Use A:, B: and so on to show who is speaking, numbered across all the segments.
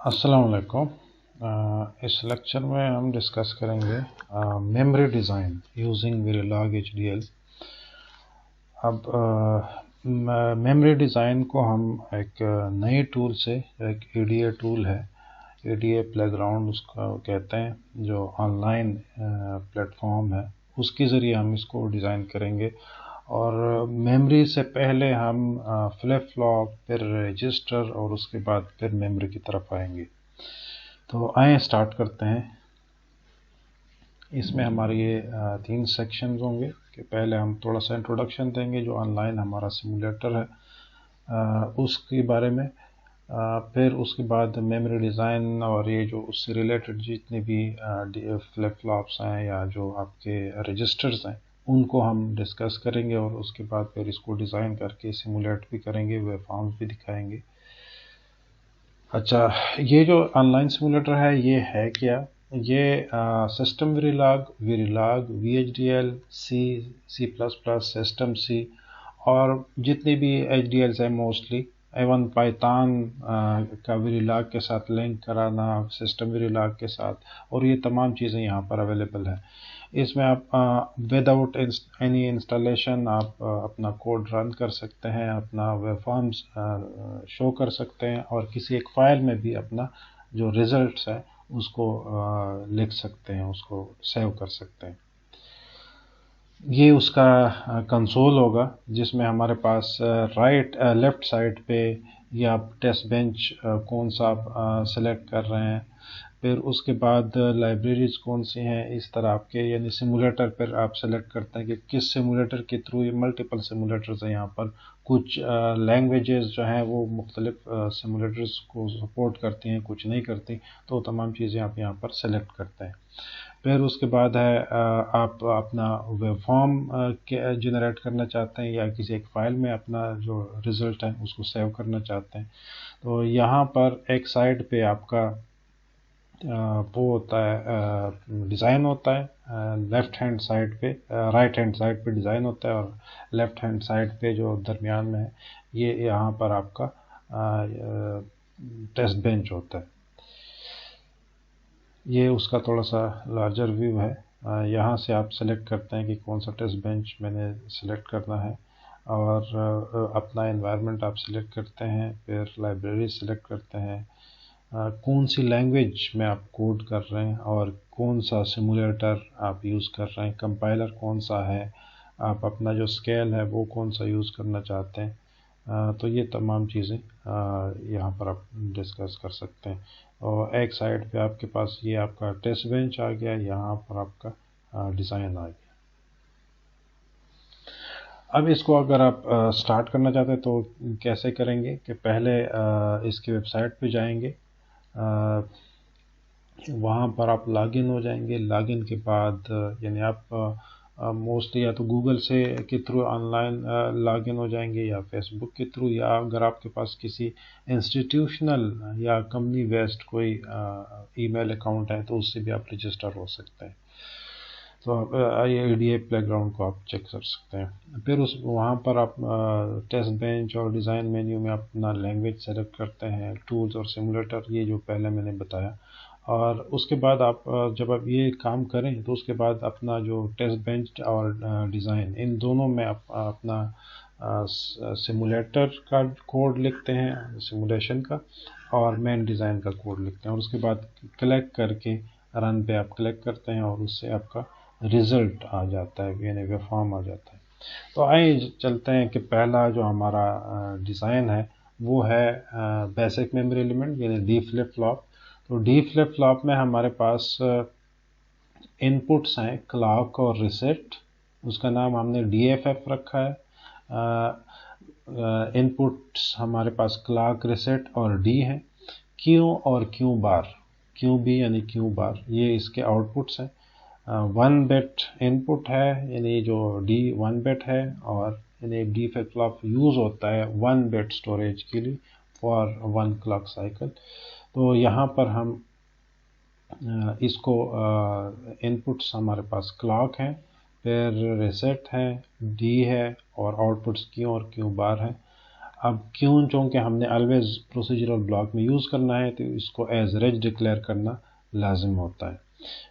A: अस्सलाम वालेकुम। इस लेक्चर में हम डिस्कस करेंगे memory design using Verilog HDL. अब मेमोरी डिज़ाइन को हम एक नए टूल से, एक ईडीए टूल है, ईडीए प्लेग्राउंड उसका कहते हैं, जो ऑनलाइन प्लेटफॉर्म है, उसके ज़रिए हम इसको डिज़ाइन करेंगे। और मेमोरी से पहले हम फ्लिप फ्लॉप, फिर रजिस्टर और उसके बाद फिर मेमोरी की तरफ आएंगे। तो आए स्टार्ट करते हैं। इसमें हमारे ये 3 सेक्शंस होंगे कि पहले हम थोड़ा सा इंट्रोडक्शन देंगे जो ऑनलाइन हमारा सिमुलेटर है उसके बारे में, फिर उसके बाद मेमोरी डिज़ाइन और ये जो उससे रिलेटेड जितने भी फ्लिप फ्लॉप्स हैं या जो आपके रजिस्टर्स हैं उनको हम डिस्कस करेंगे, और उसके बाद फिर इसको डिज़ाइन करके सिमुलेट भी करेंगे, वेवफॉर्म्स भी दिखाएंगे। अच्छा, ये जो ऑनलाइन सिमुलेटर है ये है क्या? ये system Verilog, VHDL, C plus plus, system C और जितनी भी HDLs है मोस्टली, एवन पाइथन का वेरिलॉग के साथ लिंक कराना सिस्टम वेरिलॉग के साथ, और ये तमाम चीज़ें यहाँ पर अवेलेबल है। इसमें आप विदाउट एनी इंस्टॉलेशन आप अपना कोड रन कर सकते हैं, अपना वेबफॉर्म्स शो कर सकते हैं, और किसी एक फाइल में भी अपना जो रिजल्ट्स है उसको लिख सकते हैं, उसको सेव कर सकते हैं। ये उसका कंसोल होगा जिसमें हमारे पास लेफ्ट साइड पे ये आप टेस्ट बेंच कौन सा आप सेलेक्ट कर रहे हैं, फिर उसके बाद लाइब्रेरीज कौन सी हैं, इस तरह आपके यानी सिमुलेटर पर आप सेलेक्ट करते हैं कि किस सिमुलेटर के थ्रू, ये मल्टीपल सिमुलेटर्स हैं यहाँ पर। कुछ लैंग्वेजेस जो हैं वो मुख्तलिफ सिमुलेटर्स को सपोर्ट करती हैं, कुछ नहीं करती, तो तमाम चीज़ें आप यहाँ पर सेलेक्ट करते हैं। फिर उसके बाद है आप अपना वेब फॉर्म जनरेट करना चाहते हैं या किसी एक फाइल में अपना जो रिज़ल्ट है उसको सेव करना चाहते हैं। तो यहाँ पर एक साइड पे आपका वो होता है, डिज़ाइन होता है, लेफ़्ट हैंड साइड पे, राइट हैंड साइड पे डिज़ाइन होता है, और लेफ़्ट हैंड साइड पे जो दरमियान में है ये यहाँ पर आपका टेस्ट बेंच होता है। ये उसका थोड़ा सा लार्जर व्यू है। यहाँ से आप सेलेक्ट करते हैं कि कौन सा टेस्ट बेंच मैंने सेलेक्ट करना है, और अपना एनवायरनमेंट आप सेलेक्ट करते हैं, फिर लाइब्रेरी सेलेक्ट करते हैं, कौन सी लैंग्वेज में आप कोड कर रहे हैं, और कौन सा सिमुलेटर आप यूज़ कर रहे हैं, कंपाइलर कौन सा है, आप अपना जो स्केल है वो कौन सा यूज़ करना चाहते हैं। तो ये तमाम चीज़ें यहाँ पर आप डिस्कस कर सकते हैं। और एक साइड पे आपके पास ये आपका टेस्ट बेंच आ गया, यहाँ पर आपका डिज़ाइन आ गया। अब इसको अगर आप स्टार्ट करना चाहते हैं तो कैसे करेंगे कि पहले इसकी वेबसाइट पे जाएंगे, वहाँ पर आप लॉगिन हो जाएंगे। लॉगिन के बाद यानी आप मोस्टली या तो गूगल से के थ्रू ऑनलाइन लॉगिन हो जाएंगे, या फेसबुक के थ्रू, या अगर आपके पास किसी इंस्टीट्यूशनल या कंपनी बेस्ड कोई ईमेल अकाउंट है तो उससे भी आप रजिस्टर हो सकते हैं। तो आप ईडीए प्लेग्राउंड को आप चेक कर सकते हैं। फिर उस वहाँ पर आप टेस्ट बेंच और डिज़ाइन मेन्यू में अपना लैंग्वेज सेलेक्ट करते हैं, टूल्स और सिमुलेटर, ये जो पहले मैंने बताया। और उसके बाद आप जब आप ये काम करें तो उसके बाद अपना जो टेस्ट बेंच और डिज़ाइन, इन दोनों में आप अपना सिमुलेटर का कोड लिखते हैं, सिमुलेशन का, और मेन डिज़ाइन का कोड लिखते हैं, और उसके बाद क्लिक करके रन पे आप क्लिक करते हैं, और उससे आपका रिज़ल्ट आ जाता है, यानी वे फॉर्म आ जाता है। तो आइए चलते हैं कि पहला जो हमारा डिज़ाइन है वो है बेसिक मेमोरी एलिमेंट, यानी डी फ्लिप फ्लॉप। तो डी फ्लिप फ्लॉप में हमारे पास इनपुट्स हैं क्लॉक और रीसेट, उसका नाम हमने DFF रखा है। इनपुट्स हमारे पास क्लॉक, रीसेट और डी हैं। क्यू और क्यू बार, क्यू बी यानी क्यू बार, ये इसके आउटपुट्स हैं। 1 बिट इनपुट है, यानी जो डी 1 बिट है, और यानी डी फ्लिप फ्लॉप यूज़ होता है 1 बिट स्टोरेज के लिए फॉर 1 क्लॉक साइकिल। तो यहाँ पर हम इसको इनपुट्स हमारे पास क्लॉक हैं, फिर रीसेट है, डी है, और आउटपुट्स क्यू और क्यू बार है। अब क्यों, चूँकि हमने ऑलवेज प्रोसीजरल ब्लॉक में यूज़ करना है तो इसको एज रेज डिक्लेयर करना लाजिम होता है।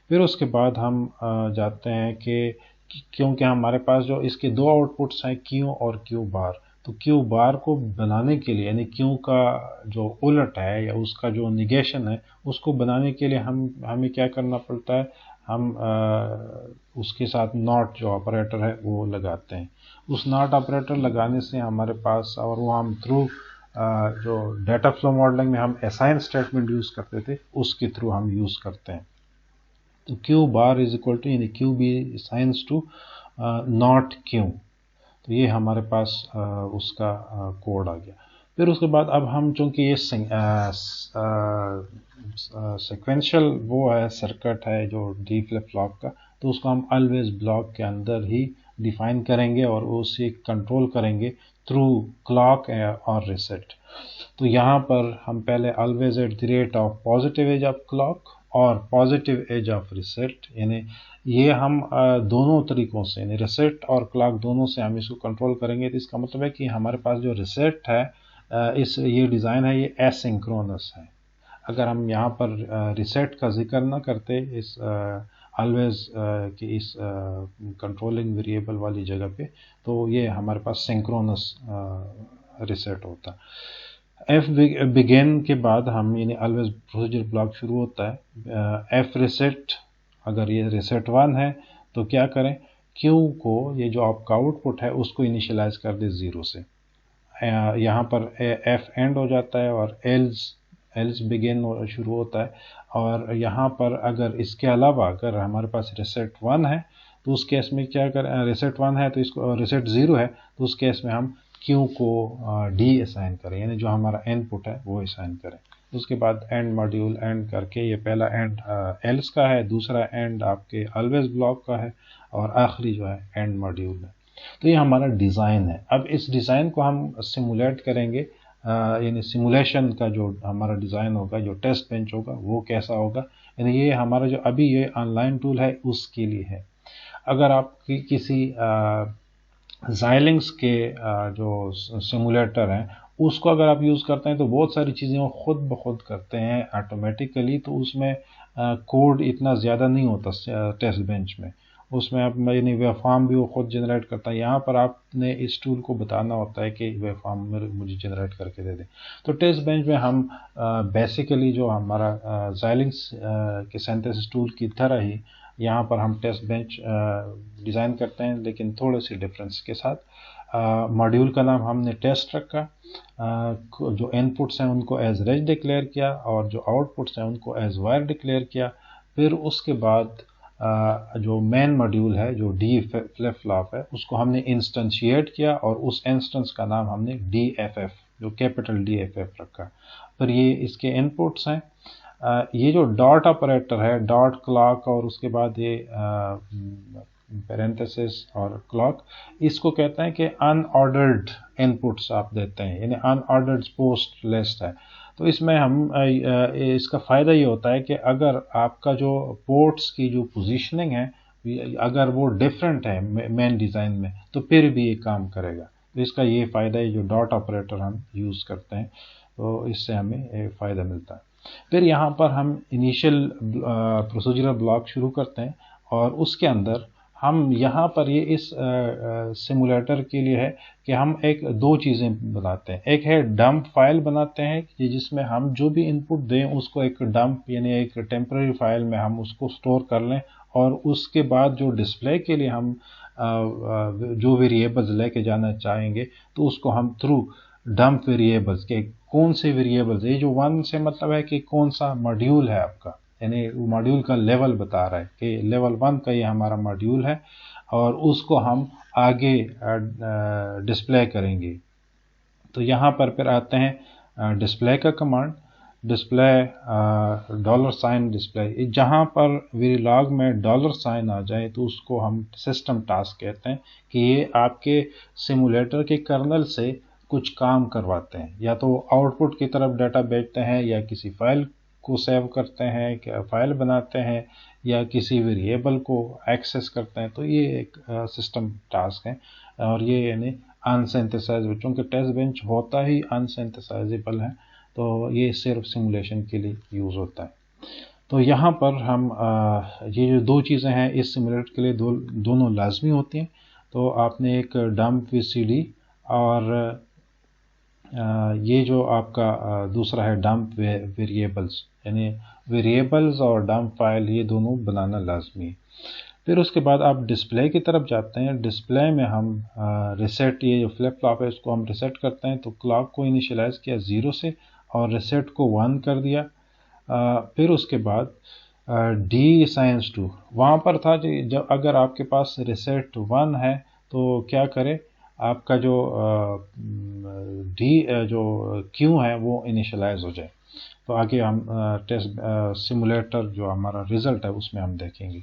A: फिर उसके बाद हम जाते हैं कि क्योंकि हमारे पास जो इसके दो आउटपुट्स हैं क्यू और क्यू बार, तो क्यू बार को बनाने के लिए यानी क्यू का जो उलट है या उसका जो निगेशन है उसको बनाने के लिए हमें क्या करना पड़ता है, हम उसके साथ नॉट जो ऑपरेटर है वो लगाते हैं। उस नॉट ऑपरेटर लगाने से हमारे पास, और वो हम थ्रू जो डाटा फ्लो मॉडलिंग में हम असाइन स्टेटमेंट यूज़ करते थे उसके थ्रू हम यूज़ करते हैं। तो Q bar is equal to यानी Q B science to not Q, तो ये हमारे पास उसका कोड आ गया। फिर उसके बाद अब हम चूँकि ये सिक्वेंशियल वो है सर्किट है जो डी फ्लिप फ्लॉप का, तो उसको हम ऑलवेज ब्लॉक के अंदर ही डिफाइन करेंगे और उसे कंट्रोल करेंगे थ्रू क्लॉक और रिसेट। तो यहाँ पर हम पहले always at the rate of positive edge of clock और पॉजिटिव एज ऑफ रिसेट, यानी ये हम दोनों तरीक़ों से यानी रिसेट और क्लॉक दोनों से हम इसको कंट्रोल करेंगे। तो इसका मतलब है कि हमारे पास जो रिसेट है ये डिज़ाइन है ये एसिंक्रोनस है। अगर हम यहाँ पर रिसेट का जिक्र ना करते इस ऑलवेज कि इस कंट्रोलिंग वेरिएबल वाली जगह पे, तो ये हमारे पास सिंक्रोनस रिसेट होता। एफ बिगिन के बाद हम यानी ऑलवेज प्रोसीजर ब्लॉक शुरू होता है। एफ रिसेट, अगर ये रिसेट 1 है तो क्या करें, क्यू को ये जो आपका आउटपुट है उसको इनिशियलाइज कर दे 0 से। यहाँ पर एफ एंड हो जाता है और एल्स बिगिन शुरू होता है। और यहाँ पर अगर इसके अलावा अगर हमारे पास रिसेट 1 है तो उस केस में क्या करें, रिसेट 1 है तो इसको, रिसेट 0 है तो उस केस में हम क्यू को डी असाइन करें, यानी जो हमारा इनपुट है वो असाइन करें। उसके बाद एंड मॉड्यूल एंड करके, ये पहला एंड एल्स का है, दूसरा एंड आपके ऑलवेज ब्लॉक का है और आखिरी जो है एंड मॉड्यूल है। तो ये हमारा डिज़ाइन है। अब इस डिज़ाइन को हम सिमुलेट करेंगे, यानी सिमुलेशन का जो हमारा डिज़ाइन होगा, जो टेस्ट बेंच होगा वो कैसा होगा, यानी ये हमारा जो अभी ये ऑनलाइन टूल है उसके लिए है। अगर आप किसी Xilinx के जो सिमुलेटर हैं उसको अगर आप यूज़ करते हैं तो बहुत सारी चीज़ें वो खुद ब खुद करते हैं ऑटोमेटिकली, तो उसमें कोड इतना ज़्यादा नहीं होता टेस्ट बेंच में। उसमें आप यानी वेव फॉर्म भी वो खुद जनरेट करता है। यहाँ पर आपने इस टूल को बताना होता है कि वेव फॉर्म मुझे जनरेट करके दे दें। तो टेस्ट बेंच में हम बेसिकली जो हमारा Xilinx के सिंथेसिस टूल की तरह ही यहाँ पर हम टेस्ट बेंच डिज़ाइन करते हैं, लेकिन थोड़े से डिफरेंस के साथ। मॉड्यूल का नाम हमने टेस्ट रखा, जो इनपुट्स हैं उनको एज रेज डिक्लेयर किया और जो आउटपुट्स हैं उनको एज वायर डिक्लेयर किया। फिर उसके बाद जो मेन मॉड्यूल है जो डी फ्लिप फ्लॉप है उसको हमने इंस्टेंशिएट किया और उस इंस्टेंस का नाम हमने डी एफ एफ, जो कैपिटल डी एफ एफ रखा। फिर ये इसके इनपुट्स हैं। ये जो डॉट ऑपरेटर है, डॉट क्लॉक और उसके बाद ये पैरेंथेसिस और क्लॉक, इसको कहते हैं कि अनऑर्डर्ड इनपुट्स आप देते हैं, यानी अनऑर्डर्ड पोस्ट लिस्ट है। तो इसमें हम इसका फ़ायदा ये होता है कि अगर आपका जो पोर्ट्स की जो पोजीशनिंग है अगर वो डिफरेंट है मेन डिज़ाइन में तो फिर भी ये काम करेगा। तो इसका ये फ़ायदा है, जो डॉट ऑपरेटर हम यूज़ करते हैं तो इससे हमें फ़ायदा मिलता है। फिर यहाँ पर हम इनिशियल प्रोसीजरल ब्लॉक शुरू करते हैं और उसके अंदर हम यहाँ पर ये इस सिमुलेटर के लिए है कि हम दो चीज़ें बनाते हैं। एक है डंप फाइल बनाते हैं कि जिसमें हम जो भी इनपुट दें उसको एक डंप यानी एक टेम्पररी फाइल में हम उसको स्टोर कर लें, और उसके बाद जो डिस्प्ले के लिए हम जो वेरिएबल्स लेके जाना चाहेंगे तो उसको हम थ्रू डंप वेरिएबल्स के कौन से वेरिएबल्स, ये जो 1 से मतलब है कि कौन सा मॉड्यूल है आपका, यानी मॉड्यूल का लेवल बता रहा है कि लेवल 1 का ये हमारा मॉड्यूल है और उसको हम आगे डिस्प्ले करेंगे। तो यहाँ पर फिर आते हैं डिस्प्ले का कमांड, डिस्प्ले $साइन डिस्प्ले। जहाँ पर वेरिलॉग में $साइन आ जाए तो उसको हम सिस्टम टास्क कहते हैं कि ये आपके सिमुलेटर के कर्नल से कुछ काम करवाते हैं, या तो आउटपुट की तरफ डाटा भेजते हैं या किसी फाइल को सेव करते हैं, क्या फाइल बनाते हैं या किसी वेरिएबल को एक्सेस करते हैं। तो ये एक सिस्टम टास्क है और ये यानी अनसिंथेसाइज, चूँकि टेस्ट बेंच होता ही अनसिंथेसाइजेबल है, तो ये सिर्फ सिमुलेशन के लिए यूज़ होता है। तो यहाँ पर हम ये जो दो चीज़ें हैं इस सिमुलेटर के लिए दोनों लाजमी होती हैं। तो आपने एक डंप VCD और ये जो आपका दूसरा है डंप वेरिएबल्स, यानी वेरिएबल्स और डंप फाइल, ये दोनों बनाना लाजमी है। फिर उसके बाद आप डिस्प्ले की तरफ जाते हैं। डिस्प्ले में हम रिसेट, ये जो फ्लिप फ्लॉप है इसको हम रिसेट करते हैं। तो क्लॉक को इनिशियलाइज़ किया 0 से और रिसेट को 1 कर दिया। फिर उसके बाद डी साइंस 2 वहाँ पर था जब अगर आपके पास रिसेट 1 है तो क्या करे, आपका जो डी जो क्यू है वो इनिशियलाइज हो जाए। तो आगे हम टेस्ट सिमुलेटर जो हमारा रिज़ल्ट है उसमें हम देखेंगे।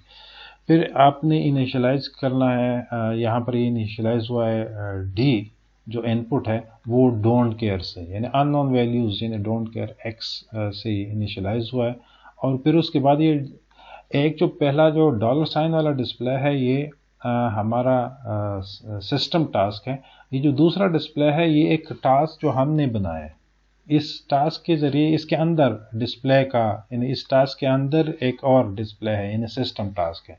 A: फिर आपने इनिशियलाइज करना है, यहाँ पर ये इनिशियलाइज हुआ है डी जो इनपुट है वो डोंट केयर से, यानी अननोन वैल्यूज़ यानी डोंट केयर एक्स से इनिशियलाइज हुआ है। और फिर उसके बाद ये एक जो पहला जो $साइन वाला डिस्प्ले है ये हमारा सिस्टम टास्क है। ये जो दूसरा डिस्प्ले है ये एक टास्क जो हमने बनाया है। इस टास्क के ज़रिए इसके अंदर डिस्प्ले का, यानी इस टास्क के अंदर एक और डिस्प्ले है, यानी सिस्टम टास्क है।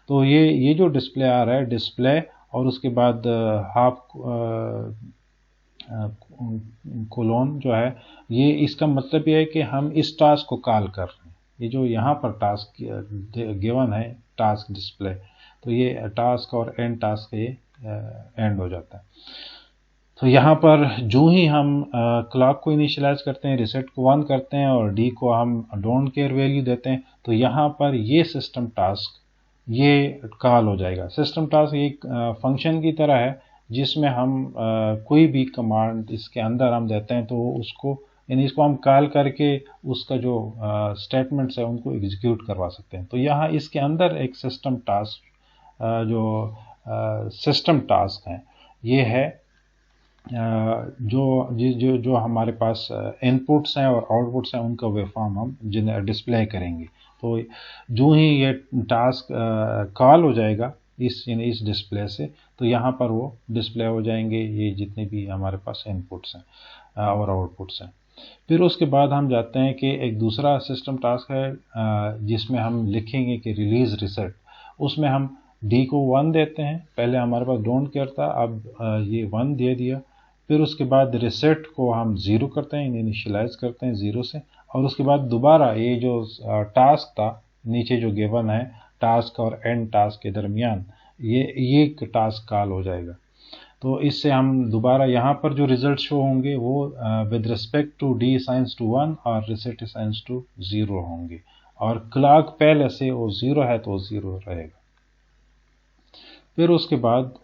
A: तो ये जो डिस्प्ले आ रहा है, डिस्प्ले और उसके बाद हाफ कोलोन जो है, ये इसका मतलब ये है कि हम इस टास्क को कॉल कर रहे हैं। ये जो यहाँ पर टास्क गिवन है टास्क डिस्प्ले, तो ये टास्क और एंड टास्क ये एंड हो जाता है। तो यहाँ पर जो ही हम क्लॉक को इनिशियलाइज करते हैं, रिसेट को 1 करते हैं और डी को हम डोंट केयर वैल्यू देते हैं, तो यहाँ पर ये सिस्टम टास्क ये कॉल हो जाएगा। सिस्टम टास्क एक फंक्शन की तरह है जिसमें हम कोई भी कमांड इसके अंदर हम देते हैं तो उसको, यानी इसको हम कॉल करके उसका जो स्टेटमेंट्स है उनको एग्जीक्यूट करवा सकते हैं। तो यहाँ इसके अंदर एक सिस्टम टास्क जो सिस्टम टास्क है ये है जो हमारे पास इनपुट्स हैं और आउटपुट्स हैं उनका वेवफॉर्म हम जिन्हें डिस्प्ले करेंगे। तो जो ही ये टास्क कॉल हो जाएगा यानी इस डिस्प्ले से, तो यहाँ पर वो डिस्प्ले हो जाएंगे ये जितने भी हमारे पास इनपुट्स हैं और आउटपुट्स हैं। फिर उसके बाद हम जाते हैं कि एक दूसरा सिस्टम टास्क है जिसमें हम लिखेंगे कि रिलीज़ रिसेट। उसमें हम डी को 1 देते हैं, पहले हमारे पास डोंट केयर था, अब ये 1 दे दिया। फिर उसके बाद रिसेट को हम 0 करते हैं, इनिशियलाइज करते हैं 0 से, और उसके बाद दोबारा ये जो टास्क था नीचे जो गिवन है टास्क और एंड टास्क के दरमियान, ये टास्क कॉल हो जाएगा। तो इससे हम दोबारा यहाँ पर जो रिजल्ट शो होंगे वो with respect to the science to 1 और रिसेट साइंस टू 0 होंगे, और क्लॉक पहले से वो 0 है तो 0 रहेगा। फिर उसके बाद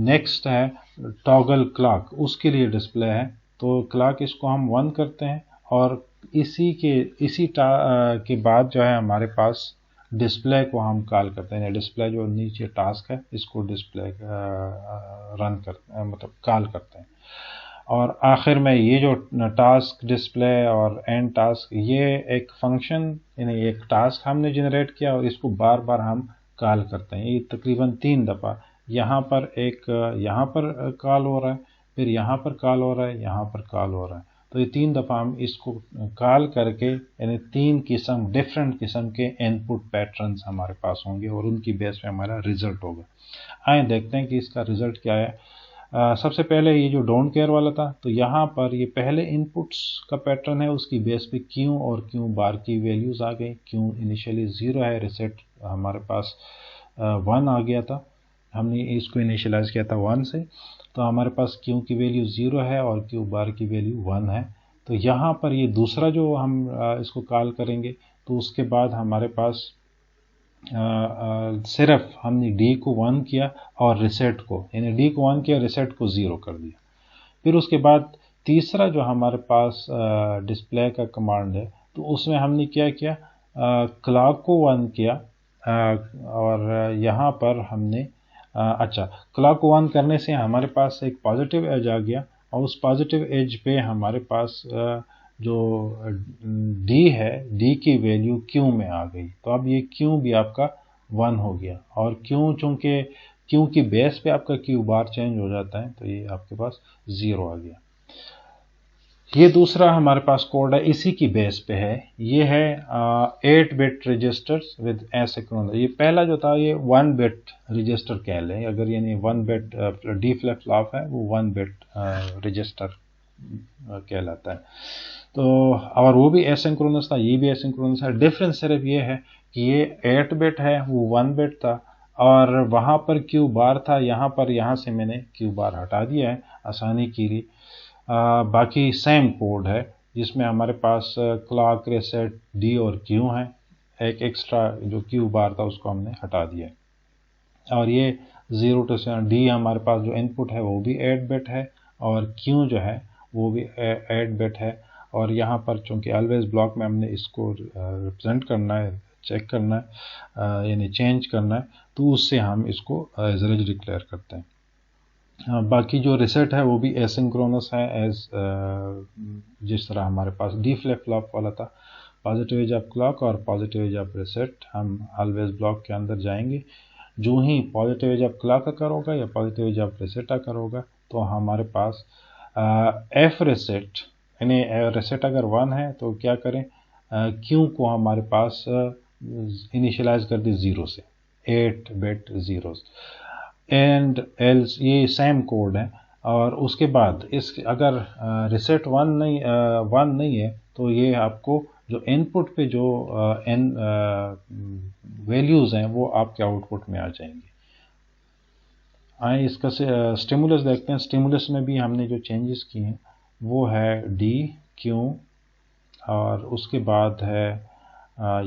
A: नेक्स्ट है टॉगल क्लॉक, उसके लिए डिस्प्ले है। तो क्लॉक इसको हम 1 करते हैं और इसी के बाद जो है हमारे पास डिस्प्ले को हम कॉल करते हैं। डिस्प्ले जो नीचे टास्क है इसको डिस्प्ले रन करते हैं, मतलब कॉल करते हैं। और आखिर में ये जो टास्क डिस्प्ले और एंड टास्क, ये एक फंक्शन यानी एक टास्क हमने जनरेट किया और इसको बार बार हम कॉल करते हैं। ये तकरीबन 3 दफ़ा यहाँ पर यहाँ पर कॉल हो रहा है, फिर यहाँ पर कॉल हो रहा है, यहाँ पर कॉल हो रहा है। तो ये 3 दफ़ा हम इसको कॉल करके, यानी 3 किस्म डिफरेंट किस्म के इनपुट पैटर्न्स हमारे पास होंगे और उनकी बेस पे हमारा रिजल्ट होगा। आइए देखते हैं कि इसका रिजल्ट क्या है। सबसे पहले ये जो डोंट केयर वाला था, तो यहाँ पर ये पहले इनपुट्स का पैटर्न है, उसकी बेस पे क्यू और क्यू बार की वैल्यूज़ आ गई। क्यू इनिशियली 0 है, रिसेट हमारे पास 1 आ गया था, हमने इसको इनिशियलाइज किया था 1 से, तो हमारे पास क्यू की वैल्यू 0 है और क्यू बार की वैल्यू 1 है। तो यहाँ पर ये दूसरा जो हम इसको कॉल करेंगे, तो उसके बाद हमारे पास सिर्फ हमने डी को 1 किया और रिसेट को, यानी डी को 1 किया, रिसेट को 0 कर दिया। फिर उसके बाद तीसरा जो हमारे पास डिस्प्ले का कमांड है, तो उसमें हमने क्या किया, क्लॉक को 1 किया और यहाँ पर हमने क्लॉक को 1 करने से हमारे पास एक पॉजिटिव एज आ गया और उस पॉजिटिव एज पे हमारे पास जो डी है, डी की वैल्यू क्यू में आ गई। तो अब ये क्यू भी आपका 1 हो गया, और क्यू चूँकि क्योंकि बेस पे आपका क्यू बार चेंज हो जाता है, तो ये आपके पास 0 आ गया। ये दूसरा हमारे पास कोड है, इसी की बेस पे है, ये है 8 बिट रजिस्टर्स विद एसिंक्रोनस। ये पहला जो था ये 1 बिट रजिस्टर कह लें, अगर यानी 1 बिट डी फ्लिप फ्लॉप है वो 1 बिट रजिस्टर कहलाता है। तो और वो भी एसिंक्रोनस था, ये भी एसिंक्रोनस है। डिफरेंस सिर्फ ये है कि ये 8 बिट है, वो 1 बिट था, और वहाँ पर क्यू बार था, यहाँ से मैंने क्यू बार हटा दिया है आसानी के लिए। बाकी सेम कोड है जिसमें हमारे पास क्लॉक, रीसेट, डी और क्यू हैं। एक एक्स्ट्रा जो क्यू बार था उसको हमने हटा दिया है। और ये 0 to 7 डी हमारे पास जो इनपुट है वो भी 8 बिट है, और क्यू जो है वो भी 8 बिट है। और यहाँ पर चूँकि ऑलवेज ब्लॉक में हमने इसको रिप्रेजेंट करना है, चेक करना है, यानी चेंज करना है, तो उससे हम इसको एज डिक्लेयर करते हैं। बाकी जो रिसेट है वो भी एसिंक्रोनस है, एज जिस तरह हमारे पास डी फ्लिप फ्लॉप वाला था। पॉजिटिव एज ऑफ क्लॉक और पॉजिटिव एज ऑफ रिसेट, हम ऑलवेज ब्लॉक के अंदर जाएंगे, जो ही पॉजिटिव एज ऑफ क्लॉक आकर होगा या पॉजिटिव एज ऑफ रिसेट आकर होगा, तो हमारे पास एफ रिसेट, यानी रिसेट अगर 1 है तो क्या करें, क्यू को हमारे पास इनिशियलाइज कर दी 0 से, 8 बिट जीरोस, एंड एल्स, ये सेम कोड है। और उसके बाद इस अगर रिसेट 1 नहीं है तो ये आपको जो इनपुट पे जो एन वैल्यूज़ हैं वो आपके आउटपुट में आ जाएंगे। आए इसका स्टिमुलस देखते हैं। स्टिमुलस में भी हमने जो चेंजेस किए हैं वो है डी, क्यू, और उसके बाद है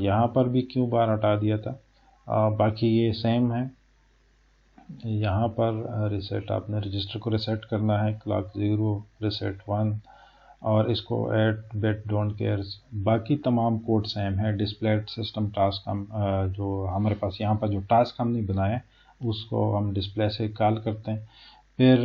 A: यहाँ पर भी क्यू बार हटा दिया था। बाकी ये सेम है। यहाँ पर रिसेट, आपने रजिस्टर को रिसेट करना है, क्लॉक 0, रिसेट 1, और इसको ऐड बिट डोंट केयर्स। बाकी तमाम कोड सेम है। डिस्प्ले सिस्टम टास्क, हम जो हमारे पास यहाँ पर जो टास्क हमने बनाया है उसको हम डिस्प्ले से कॉल करते हैं। फिर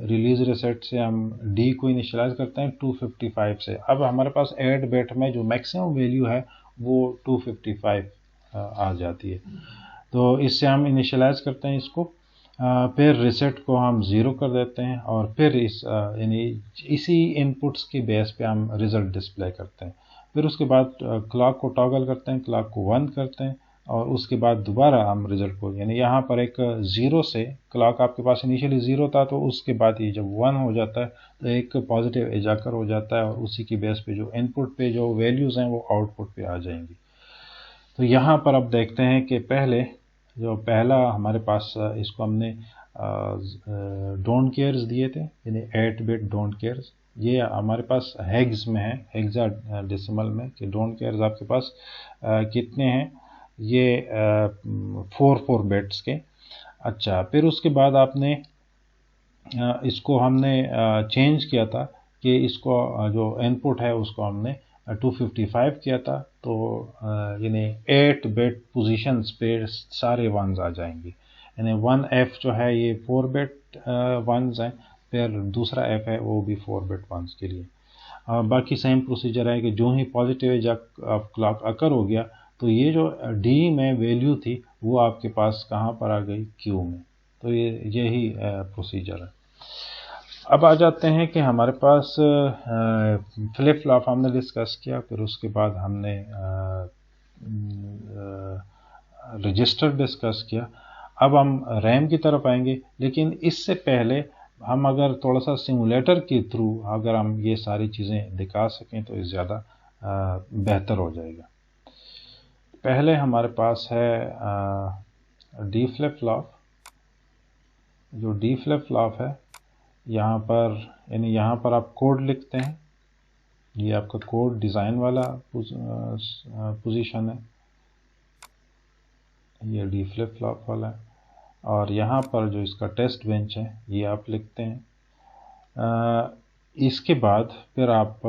A: रिलीज रिसेट से हम डी को इनिशियलाइज करते हैं 255 से। अब हमारे पास 8 बिट में जो मैक्सिमम वैल्यू है वो 255 आ जाती है, तो इससे हम इनिशियलाइज करते हैं इसको। फिर रिसेट को हम 0 कर देते हैं, और फिर यानी इसी इनपुट्स की बेस पे हम रिज़ल्ट डिस्प्ले करते हैं। फिर उसके बाद क्लॉक को टॉगल करते हैं, क्लॉक को 1 करते हैं, और उसके बाद दोबारा हम रिज़ल्ट को, यानी यहाँ पर एक 0 से, क्लॉक आपके पास इनिशियली 0 था तो उसके बाद ये जब 1 हो जाता है तो एक पॉजिटिव एज आकर हो जाता है, और उसी की बेस पे जो इनपुट पे जो वैल्यूज़ हैं वो आउटपुट पे आ जाएंगी। तो यहाँ पर अब देखते हैं कि पहला हमारे पास इसको हमने डोंट केयर्स दिए थे, यानी 8 बिट डोंट केयर्स। ये हमारे पास हेक्स में है, हेक्सा डेसिमल में, कि डोंट केयर्स आपके पास कितने हैं, ये 4 बिट्स के। अच्छा, फिर उसके बाद आपने इसको हमने चेंज किया था कि इसको जो इनपुट है उसको हमने 255 किया था, तो यानी 8 बिट पोजीशंस पे सारे वंस आ जाएंगे। यानी 1F जो है ये 4 बिट वंस हैं, फिर दूसरा F है वो भी 4 बिट वंस के लिए। बाकी सेम प्रोसीजर है कि जो ही पॉजिटिव एज ऑफ क्लॉक अकर हो गया तो ये जो D में वैल्यू थी वो आपके पास कहाँ पर आ गई, Q में। तो यही प्रोसीजर है। अब आ जाते हैं कि हमारे पास फ्लिप फ्लॉप हमने डिस्कस किया, फिर उसके बाद हमने रजिस्टर डिस्कस किया। अब हम रैम की तरफ आएंगे, लेकिन इससे पहले हम अगर थोड़ा सा सिमुलेटर के थ्रू अगर हम ये सारी चीज़ें दिखा सकें तो ज़्यादा बेहतर हो जाएगा। पहले हमारे पास है डी फ्लिप फ्लॉप। जो डी फ्लिप फ्लॉप है, यहाँ पर यानी यहाँ पर आप कोड लिखते हैं, ये आपका कोड डिज़ाइन वाला पोजीशन है, ये डी फ्लिप फ्लॉप वाला है। और यहाँ पर जो इसका टेस्ट बेंच है ये आप लिखते हैं। इसके बाद फिर आप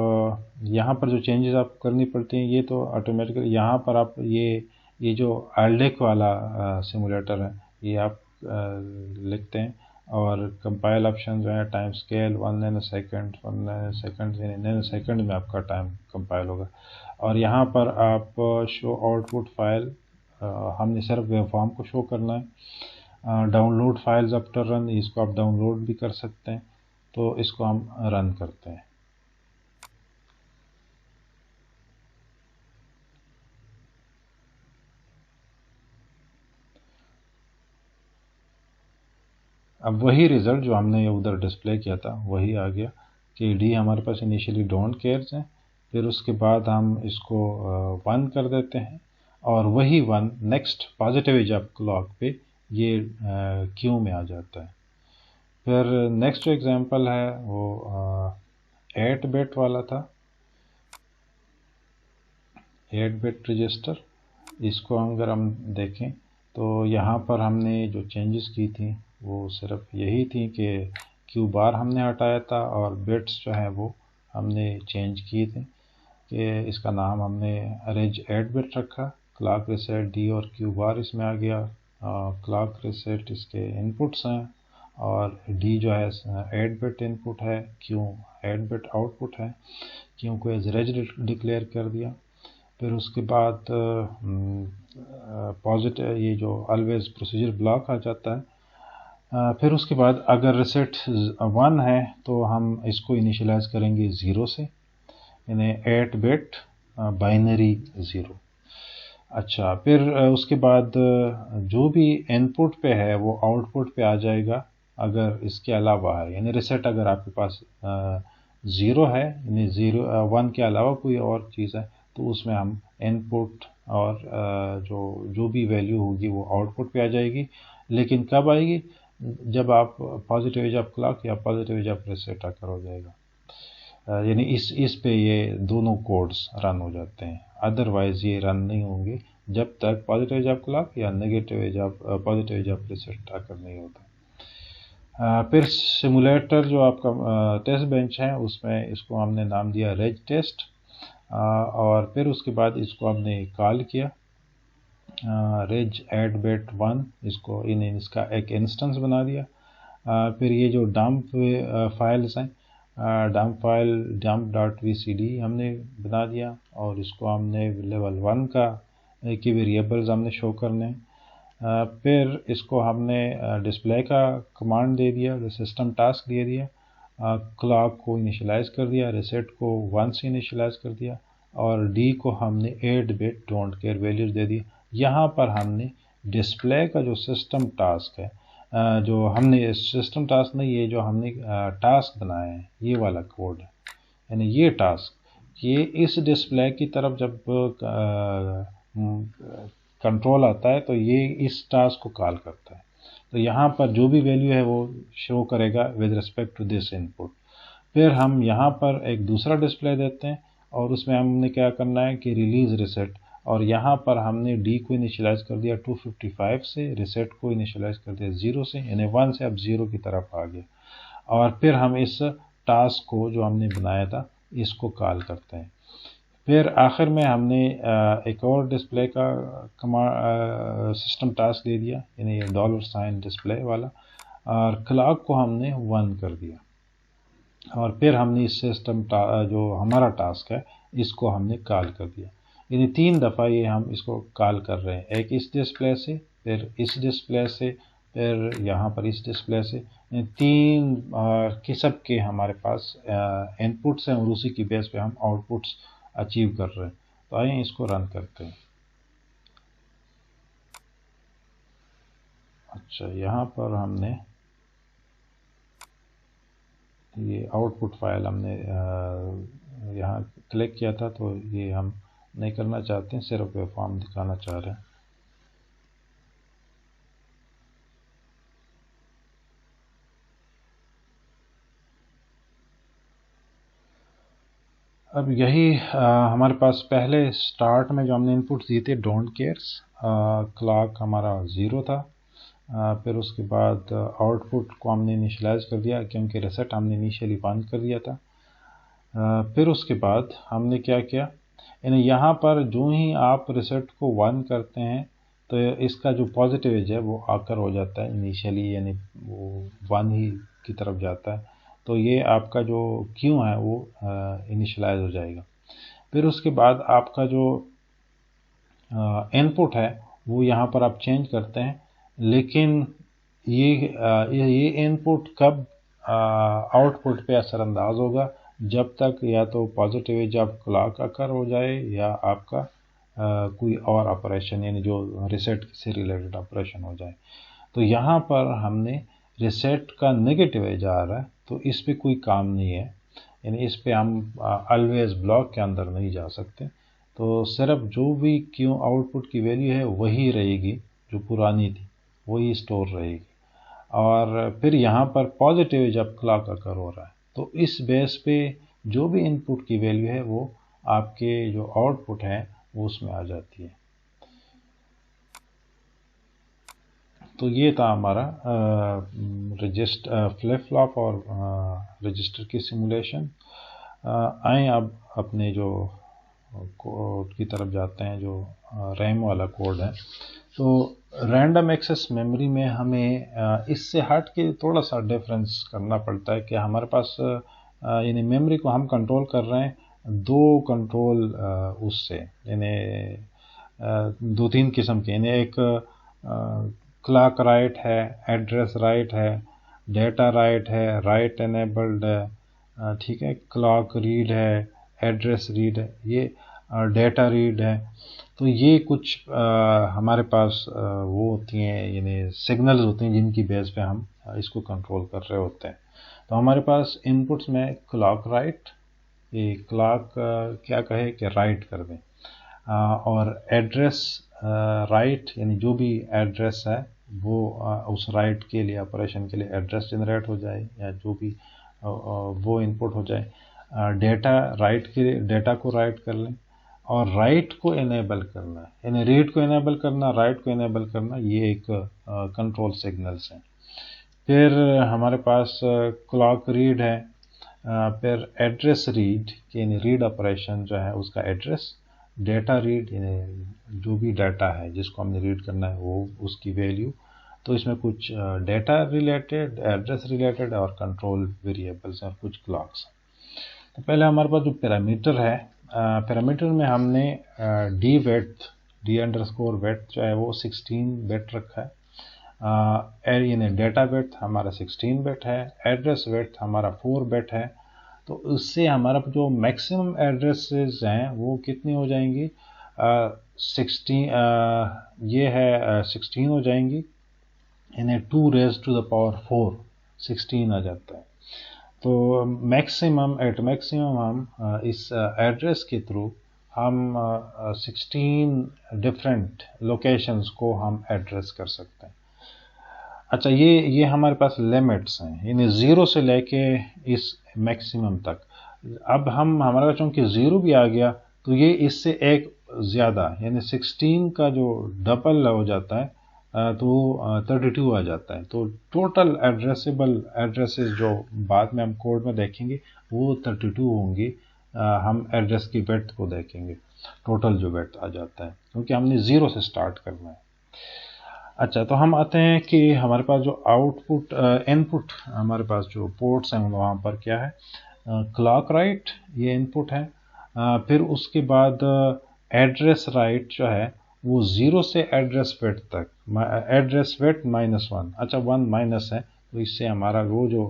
A: यहाँ पर जो चेंजेस आप करनी पड़ती हैं ये तो ऑटोमेटिकली यहाँ पर आप ये जो आल्डेक वाला सिमुलेटर है ये आप लिखते हैं, और कंपाइल ऑप्शन जो है टाइम स्केल 1 नैनोसेकंड, 1 नैनोसेकंड, यानी नैनोसेकंड में आपका टाइम कंपाइल होगा। और यहाँ पर आप शो आउटपुट फाइल, हमने सिर्फ वेवफॉर्म को शो करना है। डाउनलोड फाइल्स आफ्टर रन, इसको आप डाउनलोड भी कर सकते हैं। तो इसको हम रन करते हैं। अब वही रिज़ल्ट जो हमने उधर डिस्प्ले किया था वही आ गया कि डी हमारे पास इनिशियली डोंट केयर्स है, फिर उसके बाद हम इसको 1 कर देते हैं और वही 1 next positive edge of clock पे ये क्यू में आ जाता है। फिर नेक्स्ट जो एग्जांपल है वो 8 बिट वाला था, 8 बिट रजिस्टर। इसको अगर हम देखें तो यहाँ पर हमने जो चेंजेस की थी वो सिर्फ यही थी कि क्यू बार हमने हटाया था और बिट्स जो है वो हमने चेंज किए थे कि इसका नाम हमने रेज 8 बिट रखा, क्लॉक रीसेट डी और क्यू बार इसमें आ गया। क्लॉक रीसेट इसके इनपुट्स हैं और डी जो है 8 बिट इनपुट है, क्यू 8 बिट आउटपुट है। क्यू को एज रेज डिक्लेयर कर दिया। फिर उसके बाद पॉजिटिव ये जो ऑलवेज प्रोसीजर ब्लॉक आ जाता है। फिर उसके बाद अगर रीसेट 1 है तो हम इसको इनिशियलाइज करेंगे 0 से, यानी 8 बिट बाइनरी 0। अच्छा, फिर उसके बाद जो भी इनपुट पे है वो आउटपुट पे आ जाएगा अगर इसके अलावा है, यानी रीसेट अगर आपके पास 0 है, यानी 1 के अलावा कोई और चीज़ है तो उसमें हम इनपुट और जो भी वैल्यू होगी वो आउटपुट पे आ जाएगी। लेकिन कब आएगी? जब आप पॉजिटिव एज ऑफ क्लॉक या पॉजिटिव एज ऑफ रीसेट आकर हो जाएगा, यानी इस पे ये दोनों कोड्स रन हो जाते हैं। अदरवाइज ये रन नहीं होंगे जब तक पॉजिटिव एज ऑफ क्लॉक या negative edge of positive edge of reset आकर नहीं होता। फिर सिमुलेटर जो आपका टेस्ट बेंच है उसमें इसको हमने नाम दिया रेज टेस्ट, और फिर उसके बाद इसको हमने कॉल किया रेज एड बिट 1, इसको इसका एक इंस्टेंस बना दिया। फिर ये जो डंप फाइल्स हैं, डंप फाइल dump.vcd हमने बना दिया और इसको हमने लेवल 1 का की वेरिएबल्स हमने शो करने। फिर इसको हमने डिस्प्ले का कमांड दे दिया, सिस्टम टास्क दे दिया, क्लॉक को इनिशियलाइज कर दिया, रीसेट को 1 से इनिशियलाइज कर दिया और डी को हमने 8 बिट डोंट केयर वैल्यूज दे दी। यहाँ पर हमने डिस्प्ले का जो सिस्टम टास्क है, जो हमने सिस्टम टास्क नहीं, ये जो हमने टास्क बनाया है ये वाला कोड है, यानी ये टास्क ये इस डिस्प्ले की तरफ जब कंट्रोल आता है तो ये इस टास्क को कॉल करता है। तो यहाँ पर जो भी वैल्यू है वो शो करेगा with respect to this input. फिर हम यहाँ पर एक दूसरा डिस्प्ले देते हैं और उसमें हमने क्या करना है कि रिलीज रीसेट, और यहाँ पर हमने डी को इनिशियलाइज कर दिया 255 से, रीसेट को इनिशियलाइज कर दिया 0 से, यानी 1 से अब 0 की तरफ आ गया। और फिर हम इस टास्क को जो हमने बनाया था इसको कॉल करते हैं। फिर आखिर में हमने एक और डिस्प्ले का सिस्टम टास्क दे दिया, यानी ये $साइन डिस्प्ले वाला, और क्लॉक को हमने 1 कर दिया और फिर हमने इस सिस्टम जो हमारा टास्क है इसको हमने कॉल कर दिया। यानी 3 दफ़ा ये हम इसको कॉल कर रहे हैं, एक इस डिस्प्ले से, फिर इस डिस्प्ले से, फिर यहाँ पर इस डिस्प्ले से। 3 किस्म के हमारे पास इनपुट्स हैं और उसी की बेस पे हम आउटपुट्स अचीव कर रहे हैं। तो आइए इसको रन करते हैं। अच्छा, यहाँ पर हमने ये आउटपुट फाइल हमने यहाँ क्लिक किया था तो ये हम नहीं करना चाहते हैं, सिर्फ वेवफॉर्म दिखाना चाह रहे हैं। अब यही हमारे पास पहले स्टार्ट में जो हमने इनपुट्स दिए थे डोंट केयर्स, क्लॉक हमारा 0 था। फिर उसके बाद आउटपुट को हमने इनिशियलाइज कर दिया क्योंकि रीसेट हमने इनिशियली 1 कर दिया था। फिर उसके बाद हमने क्या किया, यानी यहाँ पर जो ही आप रीसेट को 1 करते हैं तो इसका जो पॉजिटिव एज है वो आकर हो जाता है इनिशियली, यानी वो 1 ही की तरफ जाता है। तो ये आपका जो क्यू है वो इनिशियलाइज हो जाएगा। फिर उसके बाद आपका जो इनपुट है वो यहाँ पर आप चेंज करते हैं, लेकिन ये इनपुट कब आउटपुट पे असरअंदाज होगा, जब तक या तो पॉजिटिव जब क्लॉक अकर हो जाए या आपका कोई और ऑपरेशन यानी जो रीसेट से रिलेटेड ऑपरेशन हो जाए। तो यहाँ पर हमने रीसेट का नेगेटिव एज आ रहा है, तो इस पे कोई काम नहीं है, यानी इस पे हम ऑलवेज ब्लॉक के अंदर नहीं जा सकते। तो सिर्फ जो भी क्यों आउटपुट की वैल्यू है वही रहेगी, जो पुरानी थी वही स्टोर रहेगी। और फिर यहाँ पर पॉजिटिव जब क्लॉक अकर हो रहा है तो इस बेस पे जो भी इनपुट की वैल्यू है वो आपके जो आउटपुट है वो उसमें आ जाती है। तो ये था हमारा रजिस्टर फ्लिप फ्लॉप और रजिस्टर की सिमुलेशन। आए अब अपने जो कोड की तरफ जाते हैं, जो रैम वाला कोड है। तो रैंडम एक्सेस मेमोरी में हमें इससे हट के थोड़ा सा डिफरेंस करना पड़ता है कि हमारे पास यानी मेमोरी को हम कंट्रोल कर रहे हैं दो कंट्रोल उससे, यानी दो तीन किस्म के, यानी एक क्लॉक राइट है, एड्रेस राइट है, डेटा राइट है, राइट एनेबल्ड है, ठीक है, क्लॉक रीड है, एड्रेस रीड है, ये डेटा रीड है। तो ये कुछ हमारे पास वो होती हैं, यानी सिग्नल्स होती हैं जिनकी बेस पे हम इसको कंट्रोल कर रहे होते हैं। तो हमारे पास इनपुट्स में क्लॉक राइट, ये क्लॉक क्या कहे कि राइट कर दें, और एड्रेस राइट, यानी जो भी एड्रेस है वो उस राइट के लिए, ऑपरेशन के लिए एड्रेस जनरेट हो जाए या जो भी वो इनपुट हो जाए। डेटा राइट के लिए डेटा को राइट कर लें, और राइट को इनेबल करना, यानी रीड को इनेबल करना, राइट को इनेबल करना, ये एक कंट्रोल सिग्नल्स हैं। फिर हमारे पास क्लॉक रीड है, फिर एड्रेस रीड, यानी रीड ऑपरेशन जो है उसका एड्रेस, डेटा रीड यानी जो भी डाटा है जिसको हमने रीड करना है वो उसकी वैल्यू। तो इसमें कुछ डेटा रिलेटेड, एड्रेस रिलेटेड और कंट्रोल वेरिएबल्स और कुछ क्लॉक्स। तो पहले हमारे पास जो पैरामीटर है, पैरामीटर में हमने D width, D underscore width जो है वो 16 बिट रखा है। यानी डेटा वेड्थ हमारा 16 बिट है, एड्रेस वेड्थ हमारा 4 बिट है। तो उससे हमारा जो मैक्सिमम एड्रेसेस हैं वो कितनी हो जाएंगी, 16, ये है 16 हो जाएंगी, यानी 2 रेज़ टू द पावर 4 16 आ जाता है। तो मैक्सिमम एट मैक्सिमम हम इस एड्रेस के थ्रू हम 16 डिफरेंट लोकेशंस को हम एड्रेस कर सकते हैं। अच्छा, ये हमारे पास लिमिट्स हैं, यानी 0 से लेके इस मैक्सिमम तक। अब हमारा चूंकि 0 भी आ गया तो ये इससे एक ज़्यादा, यानी 16 का जो डबल हो जाता है, तो 32 आ जाता है। तो टोटल एड्रेसेबल एड्रेसेस जो बाद में हम कोड में देखेंगे वो 32 होंगी। हम एड्रेस की वेड्थ को देखेंगे, टोटल जो वेड्थ आ जाता है, क्योंकि हमने 0 से स्टार्ट करना है। अच्छा, तो हम आते हैं कि हमारे पास जो आउटपुट इनपुट, हमारे पास जो पोर्ट्स हैं वहाँ पर क्या है, क्लॉक राइट ये इनपुट है। फिर उसके बाद एड्रेस राइट जो है वो 0 से एड्रेस वेट तक, एड्रेस वेट -1, अच्छा 1 माइनस है, तो इससे हमारा वो जो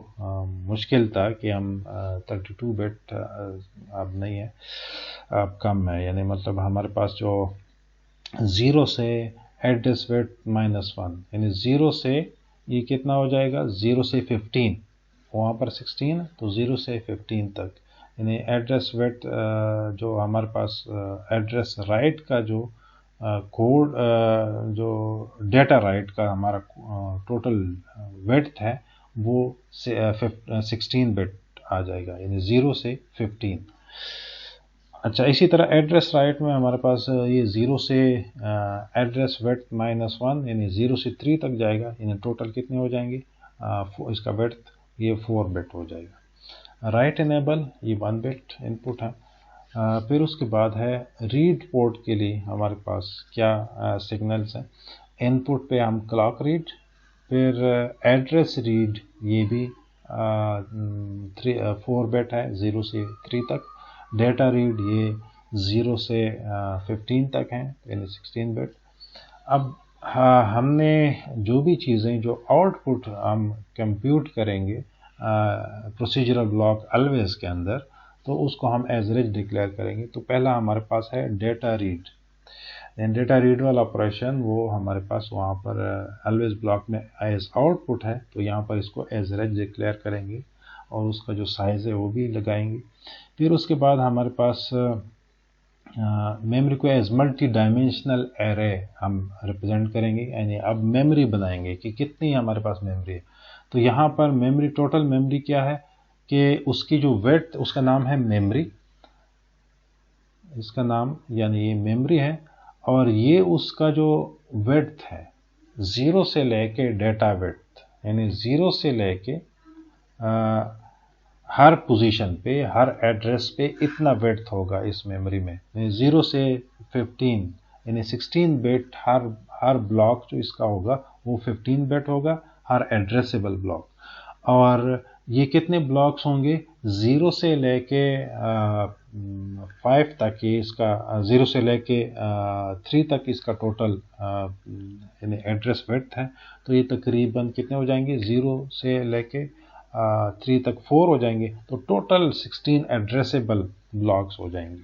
A: मुश्किल था कि हम 32 बिट अब नहीं है, अब कम है, यानी मतलब हमारे पास जो 0 से एड्रेस वेट -1, यानी 0 से ये कितना हो जाएगा, 0 से 15, वहाँ पर 16 तो 0 से 15 तक, यानी एड्रेस वेट जो हमारे पास एड्रेस राइट का जो कोड, जो डेटा राइट का हमारा टोटल वेट है वो 16 बिट आ जाएगा, यानी 0 से 15। अच्छा, इसी तरह एड्रेस राइट में हमारे पास ये 0 से एड्रेस वेट -1, यानी 0 से 3 तक जाएगा, यानी टोटल कितने हो जाएंगे, इसका वेट ये 4 बिट हो जाएगा। राइट इनेबल ये 1 बिट इनपुट है। फिर उसके बाद है रीड पोर्ट के लिए हमारे पास क्या सिग्नल्स हैं। इनपुट पे हम क्लॉक रीड, फिर एड्रेस रीड ये भी 4 बिट है, 0 से 3 तक। डेटा रीड ये 0 से 15 तक है, यानी 16 बिट। अब हाँ, हमने जो भी चीज़ें जो आउटपुट हम कंप्यूट करेंगे प्रोसीजरल ब्लॉक अलवेज के अंदर, तो उसको हम एज रिच डिक्लेयर करेंगे। तो पहला हमारे पास है डेटा रीड। डेटा रीड वाला ऑपरेशन वो हमारे पास वहाँ पर अलवेज ब्लॉक में एज आउटपुट है, तो यहाँ पर इसको एज रिच डिक्लेयर करेंगे और उसका जो साइज़ है वो भी लगाएंगे। फिर उसके बाद हमारे पास मेमोरी को एज मल्टी डायमेंशनल एरे हम रिप्रेजेंट करेंगे, यानी अब मेमोरी बनाएंगे कि कितनी हमारे पास मेमोरी है। तो यहाँ पर मेमोरी, टोटल मेमोरी क्या है कि उसकी जो विड्थ, उसका नाम है मेमोरी, इसका नाम यानी ये मेमोरी है, और ये उसका जो विड्थ है ज़ीरो से लेके डेटा विड्थ, यानी ज़ीरो से लेके हर पोजीशन पे, हर एड्रेस पे इतना विड्थ होगा इस मेमोरी में। 0 से 15 यानी 16 बिट हर ब्लॉक जो इसका होगा वो 15 बिट होगा, हर एड्रेसेबल ब्लॉक। और ये कितने ब्लॉक्स होंगे? 0 से लेके 5 तक, ये इसका 0 से लेके 3 तक इसका टोटल यानी एड्रेस विड्थ है। तो ये तकरीबन कितने हो जाएंगे? 0 से लेके 3 तक 4 हो जाएंगे, तो टोटल 16 एड्रेसेबल ब्लॉक्स हो जाएंगे।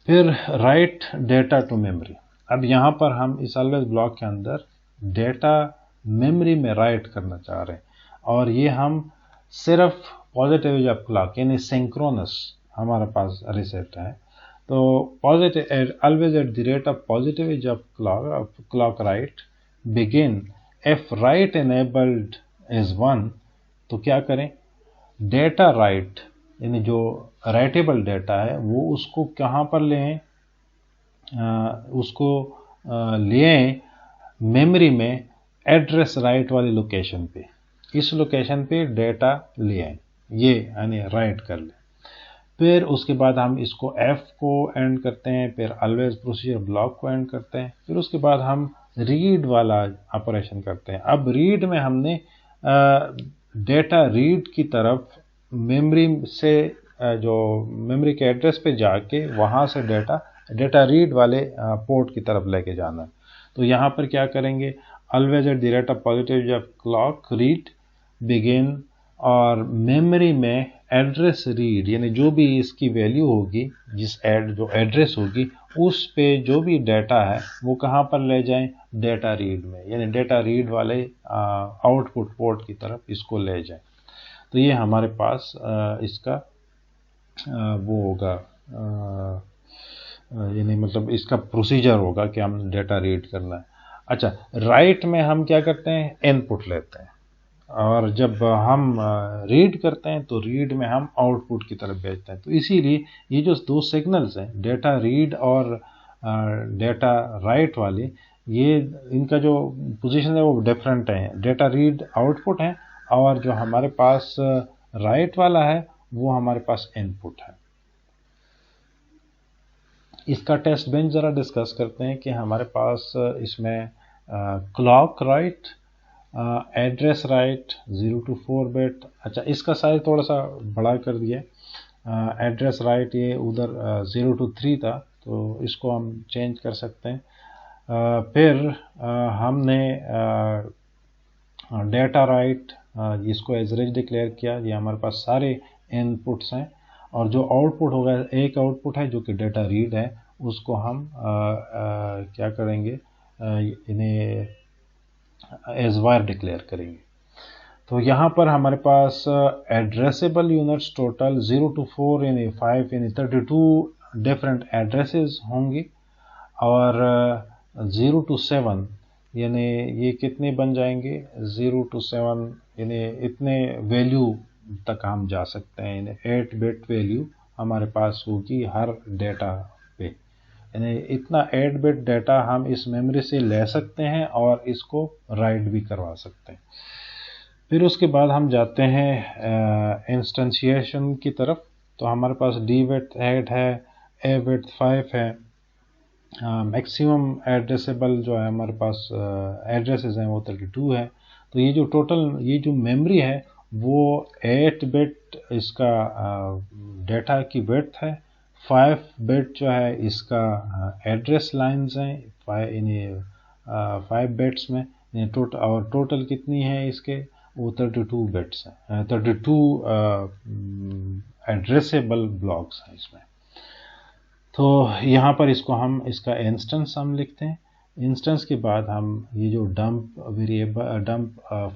A: फिर राइट डेटा टू मेमोरी। अब यहाँ पर हम इस अलवेज ब्लॉक के अंदर डेटा मेमोरी में राइट करना चाह रहे हैं, और ये हम सिर्फ पॉजिटिव एज ऑफ क्लॉक यानी सिंक्रोनस हमारे पास रीसेट है। तो positive always at the rate of positive edge of clock write begin if write enabled is 1। तो क्या करें? डेटा राइट यानी जो राइटेबल डेटा है वो उसको कहाँ पर लें? उसको ले मेमोरी में एड्रेस राइट वाली लोकेशन पे, इस लोकेशन पे डेटा ले आए, ये यानी राइट कर ले। फिर उसके बाद हम इसको F को एंड करते हैं, फिर ऑलवेज प्रोसीजर ब्लॉक को एंड करते हैं, फिर उसके बाद हम रीड वाला ऑपरेशन करते हैं। अब रीड में हमने डेटा रीड की तरफ मेमोरी से जो मेमोरी के एड्रेस पे जाके वहाँ से डेटा रीड वाले पोर्ट की तरफ लेके जाना है। तो यहाँ पर क्या करेंगे? Always at the rate of positive of clock read begin, और मेमोरी में एड्रेस रीड यानी जो भी इसकी वैल्यू होगी, जो एड्रेस होगी उस पे जो भी डेटा है वो कहाँ पर ले जाएं? डेटा रीड में, यानी डेटा रीड वाले आउटपुट पोर्ट की तरफ इसको ले जाएं। तो ये हमारे पास इसका वो होगा, यानी मतलब इसका प्रोसीजर होगा कि हम डेटा रीड करना है। अच्छा, राइट में हम क्या करते हैं? इनपुट लेते हैं, और जब हम रीड करते हैं तो रीड में हम आउटपुट की तरफ भेजते हैं। तो इसीलिए ये जो दो सिग्नल्स हैं, डेटा रीड और डेटा राइट वाले, ये इनका जो पोजीशन है वो डिफरेंट है। डेटा रीड आउटपुट है और जो हमारे पास राइट वाला है वो हमारे पास इनपुट है। इसका टेस्ट बेंच ज़रा डिस्कस करते हैं कि हमारे पास इसमें clock right, address right 0 to 4 bit. अच्छा, इसका साइज थोड़ा सा बड़ा कर दिया। एड्रेस राइट ये उधर 0 to 3 था, तो इसको हम चेंज कर सकते हैं। फिर हमने डेटा राइट इसको एज रिच डिक्लेयर किया। ये हमारे पास सारे इनपुट्स हैं, और जो आउटपुट होगा, एक आउटपुट है जो कि डेटा रीड है, उसको हम क्या करेंगे? इन्हें एज वायर डिक्लेयर करेंगे। तो यहाँ पर हमारे पास एड्रेसेबल यूनिट्स टोटल 0 to 4 यानी 5 यानी 32 डिफरेंट एड्रेसेस होंगी, और 0 to 7 यानी ये कितने बन जाएंगे? 0 to 7 यानी इतने वैल्यू तक हम जा सकते हैं, यानी 8 बिट वैल्यू हमारे पास होगी हर डेटा पे, यानी इतना 8 बिट डेटा हम इस मेमोरी से ले सकते हैं और इसको राइट भी करवा सकते हैं। फिर उसके बाद हम जाते हैं इंस्टेंशिएशन की तरफ। तो हमारे पास डी विड्थ 8 है, ए विड्थ 5 है, मैक्सिमम एड्रेसेबल जो है हमारे पास एड्रेसेस हैं वो 32 है। तो ये जो टोटल ये जो मेमोरी है वो 8 बिट इसका डेटा की विड्थ है, 5 बिट जो है इसका एड्रेस लाइंस हैं, 5 बिट्स में, और टोटल कितनी है इसके, वो 32 बिट्स हैं, 32 एड्रेसेबल ब्लॉक्स हैं इसमें। तो यहाँ पर इसका इंस्टेंस हम लिखते हैं। इंस्टेंस के बाद हम ये जो डंप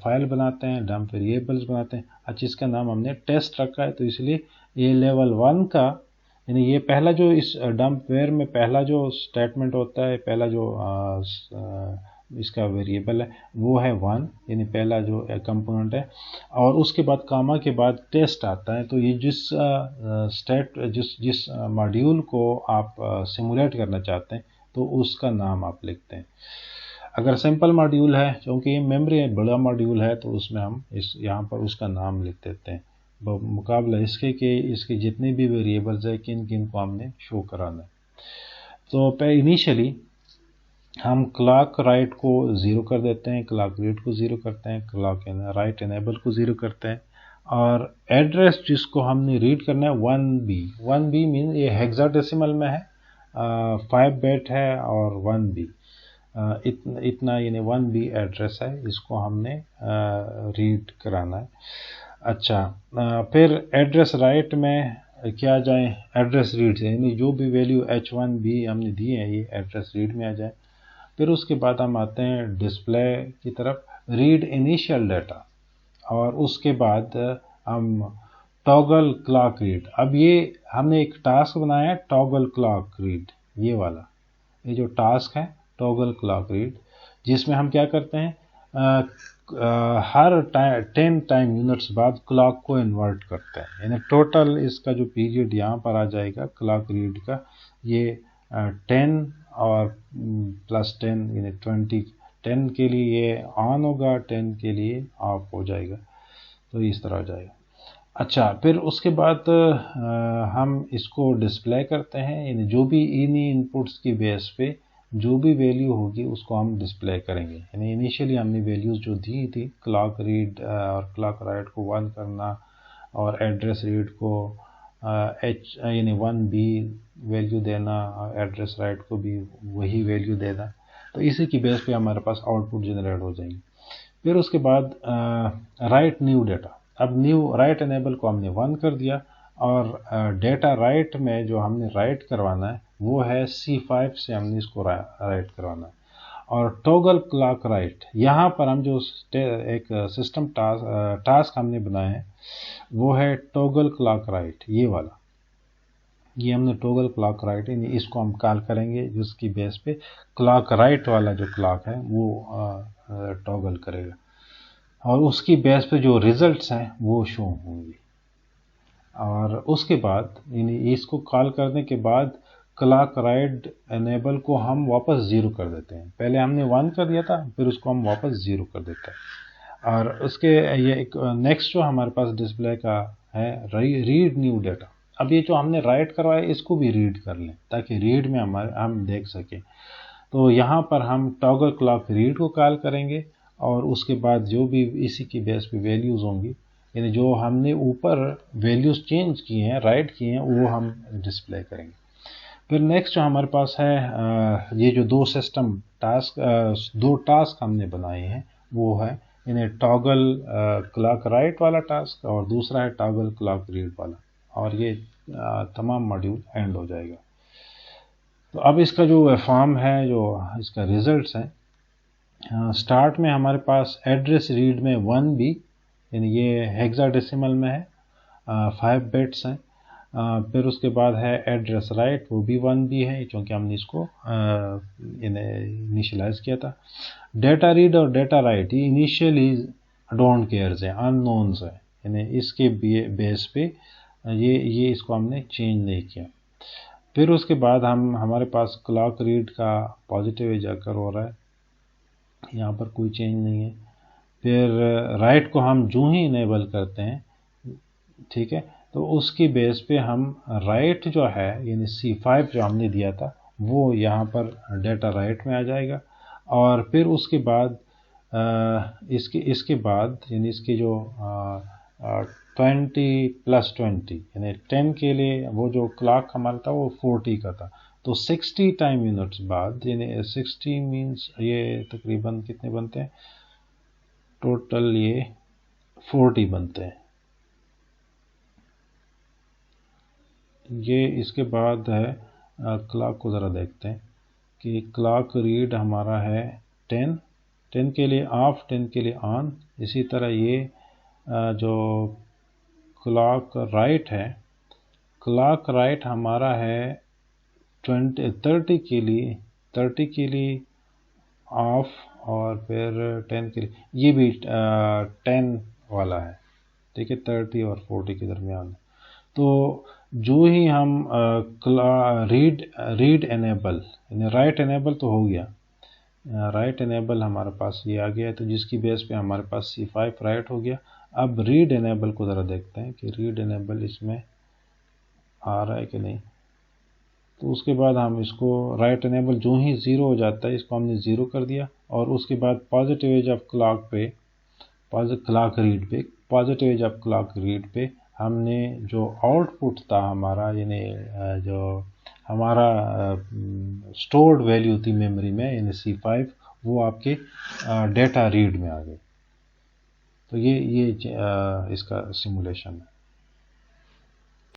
A: फाइल बनाते हैं, डंप वेरिएबल्स बनाते हैं। अच्छा, इसका नाम हमने टेस्ट रखा है, तो इसलिए ये लेवल 1 का, यानी ये पहला जो इस डंप वेयर में पहला जो स्टेटमेंट होता है, पहला जो इसका वेरिएबल है वो है 1, यानी पहला जो कंपोनेंट है। और उसके बाद कामा के बाद टेस्ट आता है। तो ये जिस मॉड्यूल को आप सिमुलेट करना चाहते हैं तो उसका नाम आप लिखते हैं। अगर सिंपल मॉड्यूल है, क्योंकि ये मेमोरी बड़ा मॉड्यूल है, तो उसमें हम यहाँ पर उसका नाम लिख देते हैं, मुकाबला इसके कि इसके जितने भी वेरिएबल्स है किन किन को हमने शो कराना है। तो इनिशियली हम क्लॉक राइट को 0 कर देते हैं, क्लॉक रीड को 0 करते हैं, क्लॉक राइट इनेबल को 0 करते हैं, और एड्रेस जिसको हमने रीड करना है 1B। 1B मीन ये हेक्साडेसिमल में है, 5 बिट है और 1B, इतना यानी 1B एड्रेस है, इसको हमने रीड कराना है। अच्छा, फिर एड्रेस राइट में क्या जाए, एड्रेस रीड से, यानी जो भी वैल्यू H1B हमने दिए हैं ये एड्रेस रीड में आ जाए। फिर उसके बाद हम आते हैं डिस्प्ले की तरफ, रीड इनिशियल डाटा, और उसके बाद हम टॉगल क्लॉक रीड। अब ये हमने एक टास्क बनाया है टॉगल क्लॉक रीड, ये वाला, ये जो टास्क है टॉगल क्लॉक रीड, जिसमें हम क्या करते हैं, हर 10 टाइम यूनिट्स बाद क्लॉक को इन्वर्ट करते हैं, यानी टोटल इसका जो पीरियड यहाँ पर आ जाएगा क्लॉक रीड का, ये 10 और +10 यानी 20। 10 के लिए ये ऑन होगा, 10 के लिए ऑफ हो जाएगा, तो इस तरह हो जाएगा। अच्छा, फिर उसके बाद हम इसको डिस्प्ले करते हैं, यानी जो भी इन्हीं इनपुट्स की बेस पे जो भी वैल्यू होगी उसको हम डिस्प्ले करेंगे। यानी इनिशियली हमने वैल्यूज़ जो दी थी, क्लॉक रीड और क्लॉक राइट को 1 करना, और एड्रेस रीड को यानी 1B वैल्यू देना, एड्रेस राइट को भी वही वैल्यू देना, तो इसी की बेस पे हमारे पास आउटपुट जनरेट हो जाएंगे। फिर उसके बाद राइट न्यू डाटा। अब न्यू राइट इनेबल को हमने 1 कर दिया, और डेटा राइट में जो हमने राइट करवाना है वो है C5 से हमने इसको राइट करवाना है। और टॉगल क्लॉक राइट, यहाँ पर हम जो एक सिस्टम टास्क हमने बनाए हैं वो है टॉगल क्लॉक राइट, ये वाला, ये हमने टॉगल क्लॉक राइट है, इसको हम कॉल करेंगे, जिसकी बेस पे क्लॉक राइट वाला जो क्लॉक है वो टॉगल करेगा, और उसकी बेस पे जो रिजल्ट्स हैं वो शो होंगे। और उसके बाद यानी इसको कॉल करने के बाद क्लॉक राइट इनेबल को हम वापस 0 कर देते हैं। पहले हमने 1 कर दिया था, फिर उसको हम वापस 0 कर देते हैं। और उसके ये एक नेक्स्ट जो हमारे पास डिस्प्ले का है रीड न्यू डाटा। अब ये जो हमने राइट करवाया इसको भी रीड कर लें, ताकि रीड में हम देख सकें। तो यहाँ पर हम टॉगल क्लॉक रीड को कॉल करेंगे, और उसके बाद जो भी इसी की बेस पे वैल्यूज़ होंगी, यानी जो हमने ऊपर वैल्यूज़ चेंज किए हैं, राइट किए हैं, वो हम डिस्प्ले करेंगे। फिर नेक्स्ट जो हमारे पास है, ये जो दो टास्क हमने बनाए हैं वो है, यानी टॉगल क्लॉक राइट वाला टास्क, और दूसरा है टॉगल क्लॉक रीड वाला, और ये तमाम मॉड्यूल एंड हो जाएगा। तो अब इसका जो फॉर्म है, जो इसका रिजल्ट्स है, स्टार्ट में हमारे पास एड्रेस रीड में 1B, यानी ये हेक्साडेसिमल में है, 5 बिट्स हैं। फिर उसके बाद है एड्रेस राइट, वो भी 1B है, क्योंकि हमने इसको इनिशियलाइज किया था। डेटा रीड और डेटा राइट ये इनिशियली डोंट केयर्स हैं, अननोन्स है, यानी इसके बेस पे ये इसको हमने चेंज नहीं किया। फिर उसके बाद हमारे पास क्लॉक रीड का पॉजिटिव एज अकर हो रहा है, यहाँ पर कोई चेंज नहीं है। फिर राइट को हम जो ही इनेबल करते हैं, ठीक है, तो उसकी बेस पे हम राइट जो है, यानी C5 जो हमने दिया था वो यहाँ पर डेटा राइट में आ जाएगा। और फिर उसके बाद इसके बाद यानी इसके जो 20+20 यानी 10 के लिए वो जो क्लॉक हमारा था वो 40 का था, तो 60 टाइम यूनिट्स बाद यानी 60 मीन्स ये तकरीबन कितने बनते हैं टोटल, ये 40 बनते हैं। ये इसके बाद है क्लॉक को ज़रा देखते हैं कि क्लॉक रीड हमारा है 10, 10 के लिए ऑफ, 10 के लिए ऑन। इसी तरह ये जो क्लॉक राइट है, क्लॉक राइट हमारा है 30 के लिए, 30 के लिए ऑफ, और फिर 10 के लिए ये भी 10 वाला है, ठीक है, 30 और 40 के दरमियान। तो जो ही हम रीड एनेबल यानी राइट एनेबल तो हो गया, राइट एनेबल हमारे पास ये आ गया है, तो जिसकी बेस पे हमारे पास C5 राइट हो गया। अब रीड एनेबल को ज़रा देखते हैं कि रीड एनेबल इसमें आ रहा है कि नहीं। तो उसके बाद हम इसको राइट एनेबल जो ही ज़ीरो हो जाता है इसको हमने ज़ीरो कर दिया, और उसके बाद पॉजिटिव एज ऑफ क्लॉक पे, क्लॉक रीड पे, positive edge of clock read पे हमने जो आउटपुट था हमारा यानी जो हमारा स्टोर्ड वैल्यू थी मेमोरी में यानी C5, वो आपके डेटा रीड में आ गई। तो ये इसका सिमुलेशन है।